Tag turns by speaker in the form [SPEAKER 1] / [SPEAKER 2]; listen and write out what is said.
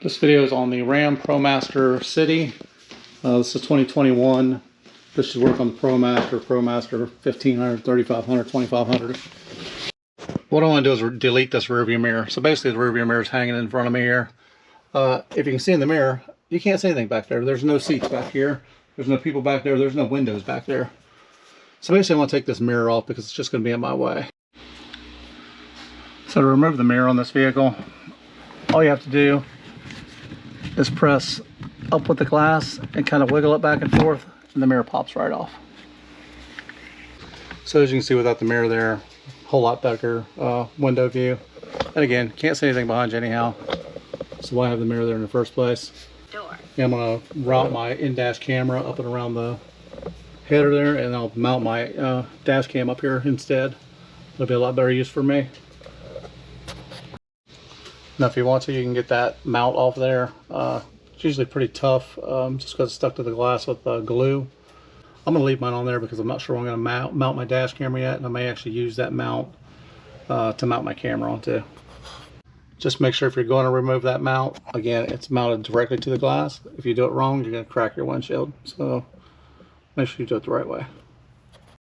[SPEAKER 1] This video is on the Ram Promaster City. This is 2021. This should work on the Promaster 1500, 3500, 2500. What I want to do is delete this rearview mirror. So basically the rearview mirror is hanging in front of me here. If you can see in the mirror, you can't see anything back there. There's no seats back here. There's no people back there. There's no windows back there. So basically I want to take this mirror off because it's just going to be in my way. So to remove the mirror on this vehicle, all you have to do is press up with the glass and kind of wiggle it back and forth, and the mirror pops right off. So as you can see, without the mirror there, a whole lot better window view. And again, can't see anything behind you anyhow. So why have the mirror there in the first place?
[SPEAKER 2] Door.
[SPEAKER 1] Yeah, I'm going to route my in-dash camera up and around the header there, and I'll mount my dash cam up here instead. It'll be a lot better use for me. Now if you want to, you can get that mount off there. It's usually pretty tough, just because it's stuck to the glass with glue. I'm going to leave mine on there because I'm not sure I'm going to mount my dash camera yet, and I may actually use that mount to mount my camera onto. Just make sure if you're going to remove that mount, again, it's mounted directly to the glass. If you do it wrong, you're going to crack your windshield. So make sure you do it the right way.